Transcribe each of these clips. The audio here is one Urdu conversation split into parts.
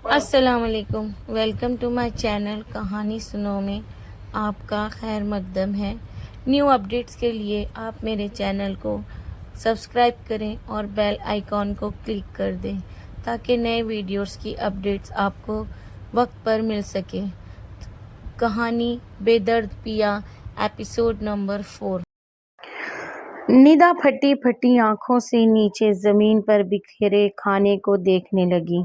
السلام علیکم، ویلکم ٹو مائی چینل کہانی سنو میں آپ کا خیر مقدم ہے۔ نیو اپڈیٹس کے لیے آپ میرے چینل کو سبسکرائب کریں اور بیل آئیکن کو کلک کر دیں تاکہ نئے ویڈیوز کی اپڈیٹس آپ کو وقت پر مل سکے۔ کہانی بے درد پیا ایپیسوڈ نمبر 4۔ ندا پھٹی پھٹی آنکھوں سے نیچے زمین پر بکھرے کھانے کو دیکھنے لگی۔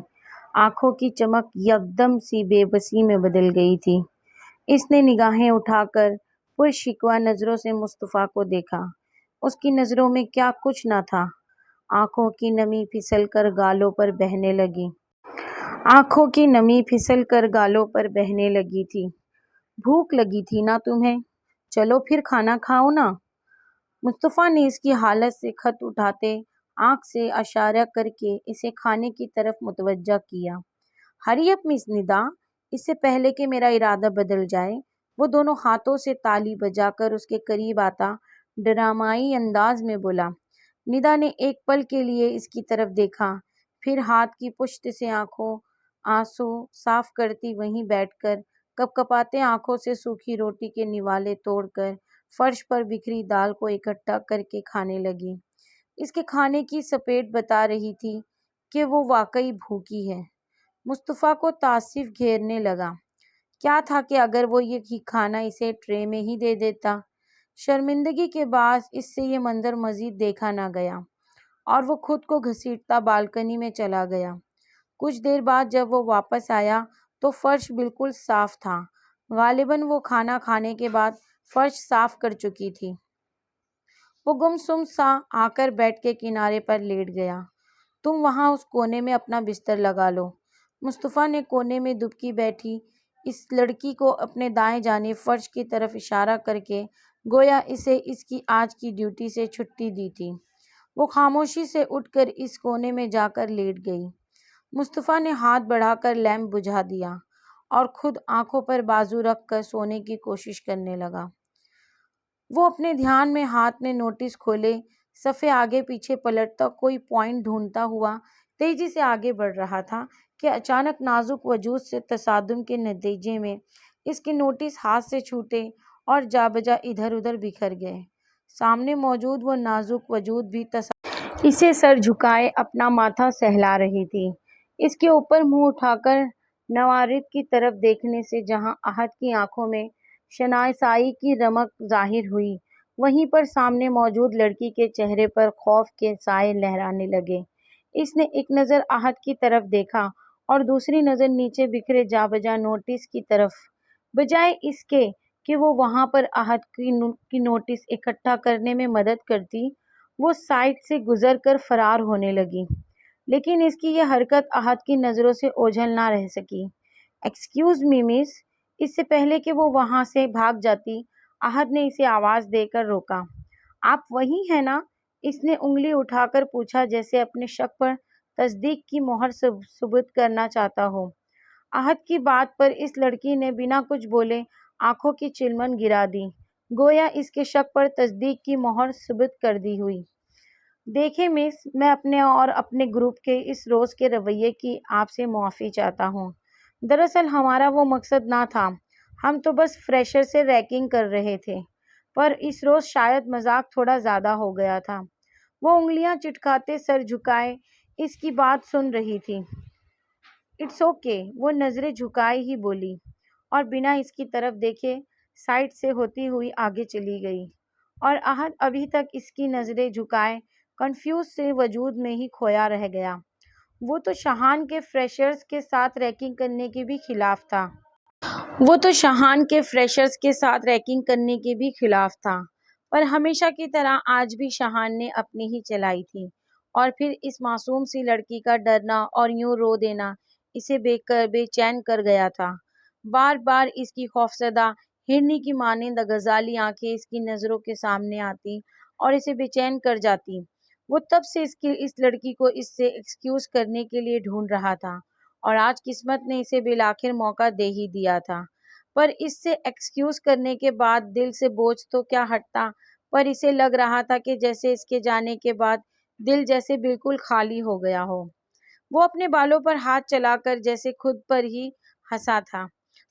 آنکھوں کی چمک یکدم سی بے بسی میں بدل گئی تھی۔ اس نے نگاہیں اٹھا کر پرشکوہ نظروں سے مصطفیٰ کو دیکھا۔ اس کی نظروں میں کیا کچھ نہ تھا۔ آنکھوں کی نمی پھسل کر گالوں پر بہنے لگی۔ آنکھوں کی نمی پھسل کر گالوں پر بہنے لگی تھی۔ بھوک لگی تھی نا تمہیں؟ چلو پھر کھانا کھاؤ نا۔ مصطفیٰ نے اس کی حالت سے خط اٹھاتے آنکھ سے اشارہ کر کے اسے کھانے کی طرف متوجہ کیا۔ ہری اپ مس ندا، اس سے پہلے کہ میرا ارادہ بدل جائے، وہ دونوں ہاتھوں سے تالی بجا کر اس کے قریب آتا ڈرامائی انداز میں بولا۔ ندا نے ایک پل کے لیے اس کی طرف دیکھا، پھر ہاتھ کی پشت سے آنسو صاف کرتی وہیں بیٹھ کر کپ کپاتے آنکھوں سے سوکھی روٹی کے نوالے توڑ کر فرش پر بکھری دال کو اکٹھا کر کے کھانے لگی۔ اس کے کھانے کی سپیٹ بتا رہی تھی کہ وہ واقعی بھوکی ہے۔ مصطفیٰ کو تعصب گھیرنے لگا۔ کیا تھا کہ اگر وہ یہ کھانا اسے ٹرے میں ہی دے دیتا؟ شرمندگی کے باعث اس سے یہ منظر مزید دیکھا نہ گیا اور وہ خود کو گھسیٹتا بالکنی میں چلا گیا۔ کچھ دیر بعد جب وہ واپس آیا تو فرش بالکل صاف تھا۔ غالباً وہ کھانا کھانے کے بعد فرش صاف کر چکی تھی۔ وہ گمسم سا آ کر بیڈ کے کنارے پر لیٹ گیا۔ تم وہاں اس کونے میں اپنا بستر لگا لو۔ مصطفیٰ نے کونے میں دبکی بیٹھی اس لڑکی کو اپنے دائیں جانب فرش کی طرف اشارہ کر کے گویا اسے اس کی آج کی ڈیوٹی سے چھٹی دی تھی۔ وہ خاموشی سے اٹھ کر اس کونے میں جا کر لیٹ گئی۔ مصطفیٰ نے ہاتھ بڑھا کر لیمپ بجھا دیا اور خود آنکھوں پر بازو رکھ کر سونے کی کوشش کرنے لگا۔ وہ اپنے دھیان میں ہاتھ میں نوٹس کھولے صفحے آگے پیچھے پلٹتا کوئی پوائنٹ ڈھونڈتا ہوا تیزی سے آگے بڑھ رہا تھا کہ اچانک نازک وجود سے تصادم کے نتیجے میں اس کے نوٹس ہاتھ سے چھوٹے اور جا بجا ادھر ادھر بکھر گئے۔ سامنے موجود وہ نازک وجود بھی اسے سر جھکائے اپنا ماتھا سہلا رہی تھی۔ اس کے اوپر منہ اٹھا کر نوارد کی طرف دیکھنے سے جہاں احد کی آنکھوں میں شناسائی کی رمق ظاہر ہوئی، وہیں پر سامنے موجود لڑکی کے چہرے پر خوف کے سائے لہرانے لگے۔ اس نے ایک نظر احد کی طرف دیکھا اور دوسری نظر نیچے بکھرے جا بجا نوٹس کی طرف۔ بجائے اس کے کہ وہ وہاں پر احد کی نوٹس اکٹھا کرنے میں مدد کرتی، وہ سائٹ سے گزر کر فرار ہونے لگی۔ لیکن اس کی یہ حرکت احد کی نظروں سے اوجھل نہ رہ سکی۔ ایکسکیوز می مس، اس سے پہلے کہ وہ وہاں سے بھاگ جاتی احد نے اسے آواز دے کر روکا۔ آپ وہی ہیں نا؟ اس نے انگلی اٹھا کر پوچھا جیسے اپنے شک پر تصدیق کی مہر ثبت کرنا چاہتا ہو۔ احد کی بات پر اس لڑکی نے بنا کچھ بولے آنکھوں کی چلمن گرا دی، گویا اس کے شک پر تصدیق کی مہر ثبت کر دی ہوئی۔ دیکھیں مس، میں اپنے اور اپنے گروپ کے اس روز کے رویے کی آپ سے معافی چاہتا ہوں۔ دراصل ہمارا وہ مقصد نہ تھا، ہم تو بس فریشر سے ریکنگ کر رہے تھے، پر اس روز شاید مذاق تھوڑا زیادہ ہو گیا تھا۔ وہ انگلیاں چٹکاتے سر جھکائے اس کی بات سن رہی تھی۔ اٹس اوکے، وہ نظریں جھکائے ہی بولی اور بنا اس کی طرف دیکھے سائڈ سے ہوتی ہوئی آگے چلی گئی، اور احد ابھی تک اس کی نظریں جھکائے کنفیوز سے وجود میں ہی کھویا رہ گیا۔ وہ تو شاہان کے فریشرز کے ساتھ ریکنگ کرنے کے بھی خلاف تھا۔ پر ہمیشہ کی طرح آج بھی شاہان نے اپنی ہی چلائی تھی، اور پھر اس معصوم سی لڑکی کا ڈرنا اور یوں رو دینا اسے بے چین کر گیا تھا۔ بار بار اس کی خوفزدہ ہرنی کی مانند غزالی آنکھیں اس کی نظروں کے سامنے آتی اور اسے بے چین کر جاتی۔ وہ تب سے اس لڑکی کو اس سے ایکسکیوز کرنے کے لیے ڈھونڈ رہا تھا، اور آج قسمت نے اسے بالآخر موقع دے ہی دیا تھا۔ پر اس سے ایکسکیوز کرنے کے بعد دل سے بوجھ تو کیا ہٹتا، پر اسے لگ رہا تھا کہ جیسے اس کے جانے کے بعد دل جیسے بالکل خالی ہو گیا ہو۔ وہ اپنے بالوں پر ہاتھ چلا کر جیسے خود پر ہی ہنسا تھا۔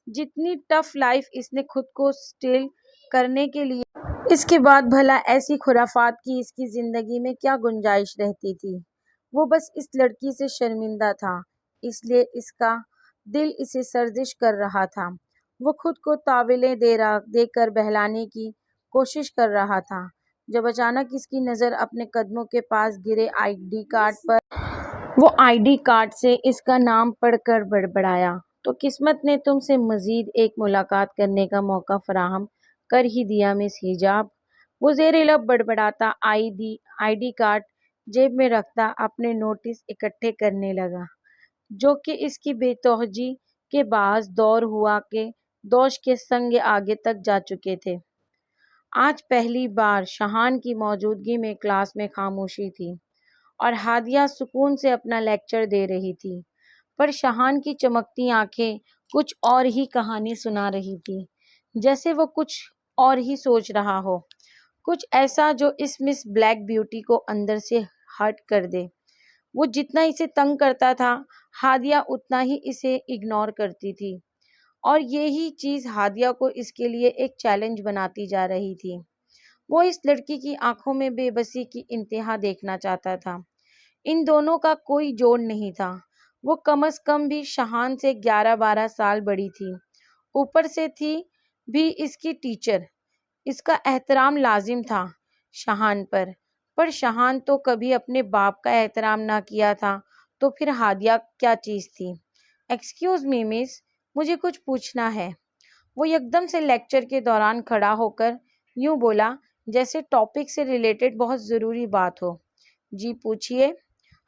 جتنی ٹف لائف اس نے خود کو سٹیل کرنے کے لیے اس کے بعد بھلا ایسی خرافات کی اس کی زندگی میں کیا گنجائش رہتی تھی؟ وہ بس اس لڑکی سے شرمندہ تھا، اس لیے اس کا دل اسے سرزش کر رہا تھا۔ وہ خود کو تاویلیں دے کر بہلانے کی کوشش کر رہا تھا جب اچانک اس کی نظر اپنے قدموں کے پاس گرے آئی ڈی کارڈ پر۔ وہ آئی ڈی کارڈ سے اس کا نام پڑھ کر بڑبڑایا، تو قسمت نے تم سے مزید ایک ملاقات کرنے کا موقع فراہم کر ہی دیا مس حجاب۔ وہ زیر لب بڑبڑاتا آئی ڈی کارڈ جیب میں رکھتا اپنے نوٹس اکٹھے کرنے لگا، جو کہ اس کی بے توجہی کے باعث دوش کے سنگ آگے تک جا چکے تھے۔ آج پہلی بار شاہان کی موجودگی میں کلاس میں خاموشی تھی اور ہادیہ سکون سے اپنا لیکچر دے رہی تھی، پر شاہان کی چمکتی آنکھیں کچھ اور ہی کہانی سنا رہی تھی، جیسے وہ کچھ اور ہی سوچ رہا ہو، کچھ ایسا جو اس مس بلیک بیوٹی کو اندر سے ہرٹ کر دے۔ وہ جتنا اسے تنگ کرتا تھا، ہادیہ اتنا ہی اسے اگنور کرتی تھی، اور یہی چیز ہادیہ کو اس کے لیے ایک چیلنج بناتی جا رہی تھی۔ وہ اس لڑکی کی آنکھوں میں بے بسی کی انتہا دیکھنا چاہتا تھا۔ ان دونوں کا کوئی جوڑ نہیں تھا۔ وہ کم از کم بھی شاہان سے 11-12 سال بڑی تھی، اوپر سے تھی بھی اس کی ٹیچر۔ اس کا احترام لازم تھا شاہان پر شاہان تو کبھی اپنے باپ کا احترام نہ کیا تھا، تو پھر ہادیہ کیا چیز تھی؟ ایکسکیوز می مس، مجھے کچھ پوچھنا ہے۔ وہ یکدم سے لیکچر کے دوران کھڑا ہو کر یوں بولا جیسے ٹاپک سے ریلیٹڈ بہت ضروری بات ہو۔ جی پوچھیے۔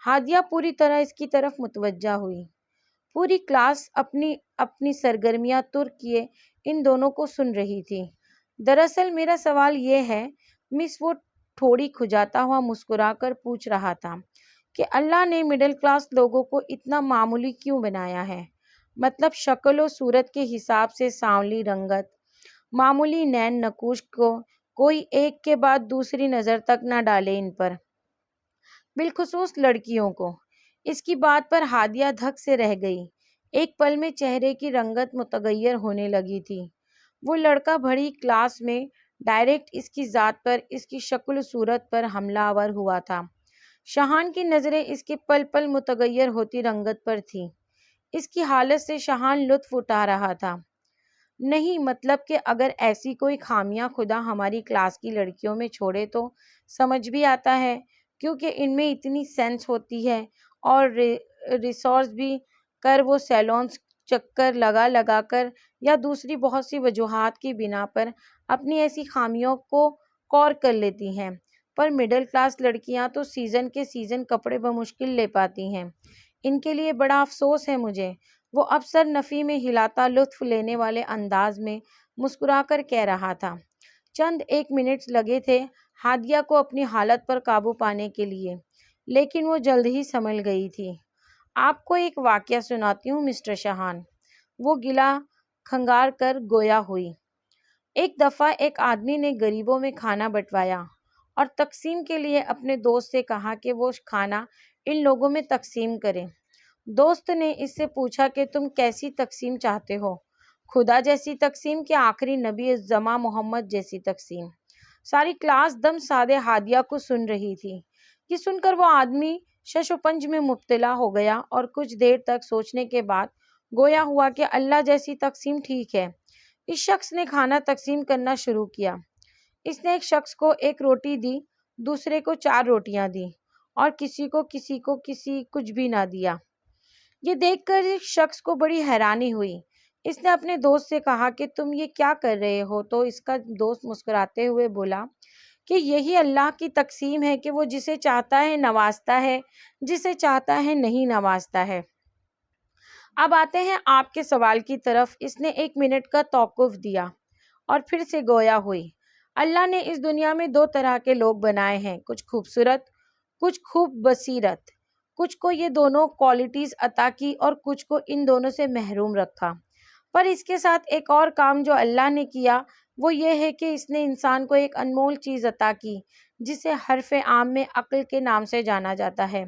ہادیہ پوری طرح اس کی طرف متوجہ ہوئی۔ پوری کلاس اپنی سرگرمیاں ترک کیے ان دونوں کو سن رہی تھی۔ دراصل میرا سوال یہ ہے مس، وہ تھوڑی کھجاتا ہوا مسکرا کر پوچھ رہا تھا، کہ اللہ نے مڈل کلاس لوگوں کو اتنا معمولی کیوں بنایا ہے؟ مطلب شکل و صورت کے حساب سے سانولی رنگت، معمولی نین نقوش کو کوئی ایک کے بعد دوسری نظر تک نہ ڈالے ان پر، بالخصوص لڑکیوں کو۔ اس کی بات پر ہادیہ دھک سے رہ گئی۔ ایک پل میں چہرے کی رنگت متغیر ہونے لگی تھی۔ وہ لڑکا بڑی کلاس میں ڈائریکٹ اس کی ذات پر، اس کی شکل و صورت پر حملہ آور ہوا تھا۔ شاہان کی نظریں اس کے پل پل متغیر ہوتی رنگت پر تھیں۔ اس کی حالت سے شاہان لطف اٹھا رہا تھا۔ نہیں، مطلب کہ اگر ایسی کوئی خامیاں خدا ہماری کلاس کی لڑکیوں میں چھوڑے تو سمجھ بھی آتا ہے، کیونکہ ان میں اتنی سینس ہوتی ہے، اور ریسورس بھی کر وہ سیلونز چکر لگا کر یا دوسری بہت سی وجوہات کی بنا پر اپنی ایسی خامیوں کو کور کر لیتی ہیں، پر مڈل کلاس لڑکیاں تو سیزن کے سیزن کپڑے بمشکل لے پاتی ہیں۔ ان کے لیے بڑا افسوس ہے مجھے، وہ اب سر نفی میں ہلاتا لطف لینے والے انداز میں مسکرا کر کہہ رہا تھا۔ چند ایک منٹس لگے تھے ہادیہ کو اپنی حالت پر قابو پانے کے لیے، لیکن وہ جلد ہی سنبھل گئی تھی۔ آپ کو ایک واقعہ سناتی ہوں مسٹر شاہان، وہ گلا کھنگار کر گویا ہوئی۔ ایک دفعہ ایک آدمی نے غریبوں میں کھانا بٹوایا اور تقسیم کے لیے اپنے دوست سے کہا کہ وہ کھانا ان لوگوں میں تقسیم کرے۔ دوست نے اس سے پوچھا کہ تم کیسی تقسیم چاہتے ہو، خدا جیسی تقسیم کہ آخری نبی زماں محمد جیسی تقسیم؟ ساری کلاس دم سادے ہادیہ کو سن رہی تھی۔ یہ سن کر وہ آدمی شش و پنج میں مبتلا ہو گیا اور کچھ دیر تک سوچنے کے بعد گویا ہوا کہ اللہ جیسی تقسیم ٹھیک ہے۔ اس شخص نے کھانا تقسیم کرنا شروع کیا۔ اس نے ایک شخص کو ایک روٹی دی، دوسرے کو 4 روٹیاں دی، اور کسی کو کچھ بھی نہ دیا۔ یہ دیکھ کر اس شخص کو بڑی حیرانی ہوئی۔ اس نے اپنے دوست سے کہا کہ تم یہ کیا کر رہے ہو؟ تو اس کا دوست مسکراتے ہوئے بولا کہ یہی اللہ کی تقسیم ہے کہ وہ جسے چاہتا ہے نوازتا ہے، جسے چاہتا ہے نہیں نوازتا ہے۔ اب آتے ہیں آپ کے سوال کی طرف۔ اس نے 1 منٹ کا توقف دیا اور پھر سے گویا ہوئی۔ اللہ نے اس دنیا میں 2 طرح کے لوگ بنائے ہیں، کچھ خوبصورت، کچھ خوب بصیرت۔ کچھ کو یہ دونوں کوالٹیز عطا کی اور کچھ کو ان دونوں سے محروم رکھا۔ پر اس کے ساتھ ایک اور کام جو اللہ نے کیا وہ یہ ہے کہ اس نے انسان کو ایک انمول چیز عطا کی جسے حرف عام میں عقل کے نام سے جانا جاتا ہے۔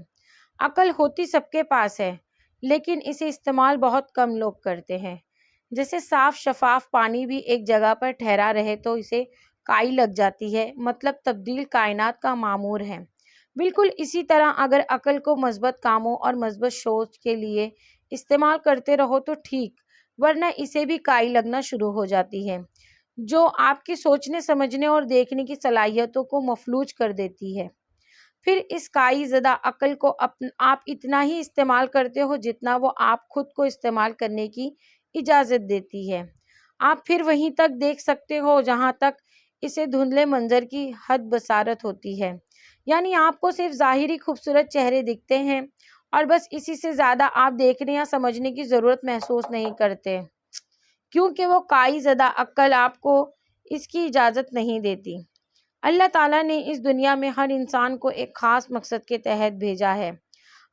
عقل ہوتی سب کے پاس ہے، لیکن اسے استعمال بہت کم لوگ کرتے ہیں۔ جیسے صاف شفاف پانی بھی ایک جگہ پر ٹھہرا رہے تو اسے کائی لگ جاتی ہے، مطلب تبدیل کائنات کا معمور ہے۔ بالکل اسی طرح اگر عقل کو مثبت کاموں اور مثبت سوچ کے لیے استعمال کرتے رہو تو ٹھیک، ورنہ اسے بھی کائی لگنا شروع ہو جاتی ہے، جو آپ کی سوچنے سمجھنے اور دیکھنے کی صلاحیتوں کو مفلوج کر دیتی ہے۔ پھر اس کائی زدہ عقل کو آپ اتنا ہی استعمال کرتے ہو جتنا وہ آپ خود کو استعمال کرنے کی اجازت دیتی ہے۔ آپ پھر وہیں تک دیکھ سکتے ہو جہاں تک اسے دھندلے منظر کی حد بصارت ہوتی ہے، یعنی آپ کو صرف ظاہری خوبصورت چہرے دکھتے ہیں اور بس اسی سے زیادہ آپ دیکھنے یا سمجھنے کی ضرورت محسوس نہیں کرتے، کیونکہ وہ کائی زدہ عقل آپ کو اس کی اجازت نہیں دیتی۔ اللہ تعالیٰ نے اس دنیا میں ہر انسان کو ایک خاص مقصد کے تحت بھیجا ہے،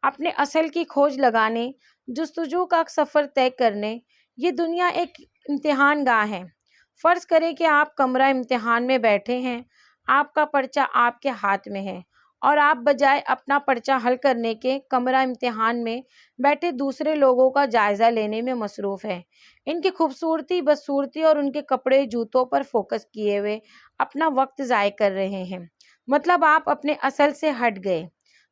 اپنے اصل کی کھوج لگانے، جستجو کا سفر طے کرنے۔ یہ دنیا ایک امتحان گاہ ہے۔ فرض کریں کہ آپ کمرہ امتحان میں بیٹھے ہیں، آپ کا پرچہ آپ کے ہاتھ میں ہے اور آپ بجائے اپنا پرچہ حل کرنے کے کمرہ امتحان میں بیٹھے دوسرے لوگوں کا جائزہ لینے میں مصروف ہیں، ان کی خوبصورتی، بدصورتی اور ان کے کپڑے جوتوں پر فوکس کیے ہوئے اپنا وقت ضائع کر رہے ہیں۔ مطلب آپ اپنے اصل سے ہٹ گئے۔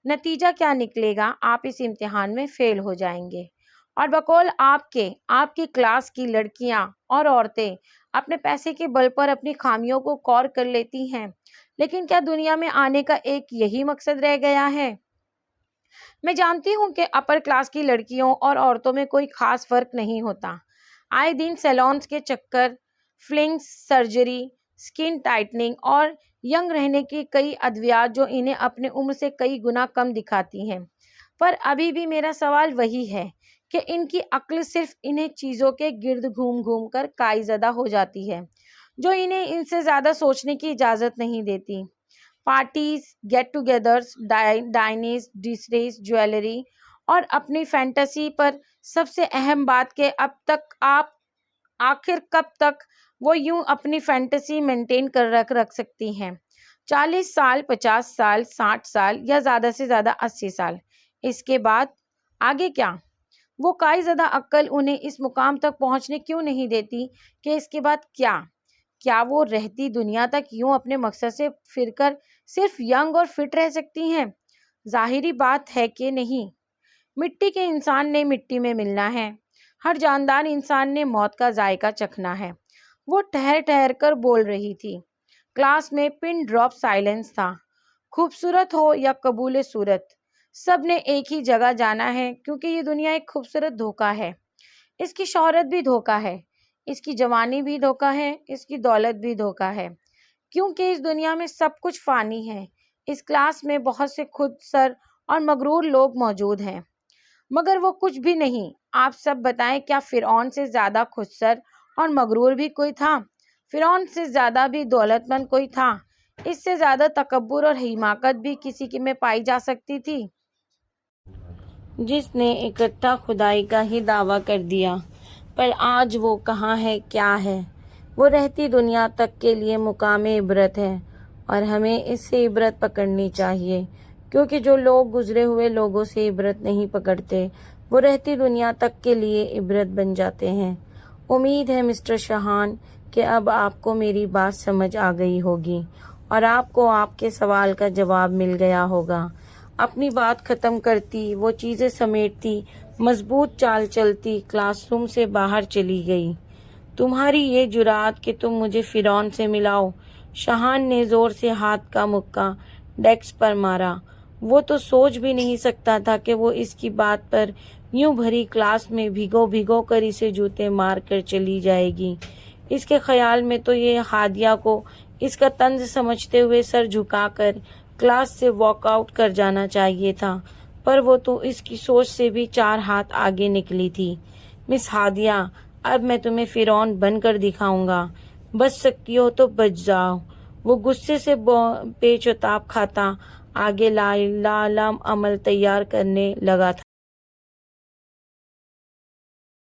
نتیجہ کیا نکلے گا؟ آپ اس امتحان میں فیل ہو جائیں گے۔ اور بقول آپ کی کلاس کی لڑکیاں اور عورتیں اپنے پیسے کے بل پر اپنی خامیوں کو کور کر لیتی ہیں، لیکن کیا دنیا میں آنے کا ایک یہی مقصد رہ گیا ہے؟ میں جانتی ہوں کہ اپر کلاس کی لڑکیوں اور عورتوں میں کوئی خاص فرق نہیں ہوتا۔ آئے دن سیلونز کے چکر، فلنگز، سرجری، سکن ٹائٹننگ اور ینگ رہنے کی کئی ادویات جو انہیں اپنے عمر سے کئی گنا کم دکھاتی ہیں، پر ابھی بھی میرا سوال وہی ہے کہ ان کی عقل صرف انہیں چیزوں کے گرد گھوم گھوم کر کائی زدہ ہو جاتی ہے، جو انہیں ان سے زیادہ سوچنے کی اجازت نہیں دیتی۔ پارٹیز، گیٹ ٹوگیدرز، ڈائنیز، ڈسریز، جویلری اور اپنی فینٹیسی پر سب سے اہم بات کہ اب تک آپ آخر کب تک وہ یوں اپنی فینٹیسی مینٹین کر رکھ سکتی ہیں؟ 40 سال، 50 سال، 60 سال یا زیادہ سے زیادہ 80 سال؟ اس کے بعد آگے کیا؟ وہ کائی زدہ عقل انہیں اس مقام تک پہنچنے کیوں نہیں دیتی کہ اس کے بعد کیا وہ رہتی دنیا تک یوں اپنے مقصد سے پھر کر صرف ینگ اور فٹ رہ سکتی ہیں؟ ظاہری بات ہے کہ نہیں۔ مٹی کے انسان نے مٹی میں ملنا ہے، ہر جاندار انسان نے موت کا ذائقہ چکھنا ہے۔ وہ ٹھہر ٹھہر کر بول رہی تھی۔ کلاس میں پن ڈراپ سائلنس تھا۔ خوبصورت ہو یا قبول صورت، سب نے ایک ہی جگہ جانا ہے، کیونکہ یہ دنیا ایک خوبصورت دھوکہ ہے۔ اس کی شہرت بھی دھوکہ ہے، اس کی جوانی بھی دھوکہ ہے، اس کی دولت بھی دھوکہ ہے، کیونکہ اس دنیا میں سب کچھ فانی ہے۔ اس کلاس میں بہت سے خود سر اور مغرور لوگ موجود ہیں، مگر وہ کچھ بھی نہیں۔ آپ سب بتائیں، کیا فرعون سے زیادہ خود سر اور مغرور بھی کوئی تھا؟ فرعون سے زیادہ بھی دولت مند کوئی تھا؟ اس سے زیادہ تکبر اور حماقت بھی کسی میں پائی جا سکتی تھی؟ جس نے اکٹھا خدائی کا ہی دعویٰ کر دیا، پر آج وہ کہاں ہے، کیا ہے؟ وہ رہتی دنیا تک کے لیے مقام عبرت ہے، اور ہمیں اس سے عبرت پکڑنی چاہیے، کیونکہ جو لوگ گزرے ہوئے لوگوں سے عبرت نہیں پکڑتے وہ رہتی دنیا تک کے لیے عبرت بن جاتے ہیں۔ امید ہے مسٹر شاہان کہ اب آپ کو میری بات سمجھ آ گئی ہوگی اور آپ کو آپ کے سوال کا جواب مل گیا ہوگا۔ اپنی بات ختم کرتی، وہ چیزیں سمیٹتی، مضبوط چال چلتی کلاس روم سے باہر چلی گئی۔ تمہاری یہ جرأت کہ تم مجھے فرعون سے ملاؤ۔ شاہان نے زور سے ہاتھ کا مکہ ڈیسک پر مارا۔ وہ تو سوچ بھی نہیں سکتا تھا کہ وہ اس کی بات پر یوں بھری کلاس میں بھگو کر اسے جوتے مار کر چلی جائے گی۔ اس کے خیال میں تو یہ ہادیہ کو اس کا طنز سمجھتے ہوئے سر جھکا کر کلاس سے واک آؤٹ کر جانا چاہیے تھا، پر وہ تو اس کی سوچ سے بھی 4 ہاتھ آگے نکلی تھی۔ مس ہادیہ، اب میں تمہیں فرعون بن کر دکھاؤں گا، بچ سکتی ہو تو بچ جاؤ۔ وہ غصے سے پیچ و تاب کھاتا آگے لالم عمل تیار کرنے لگا تھا۔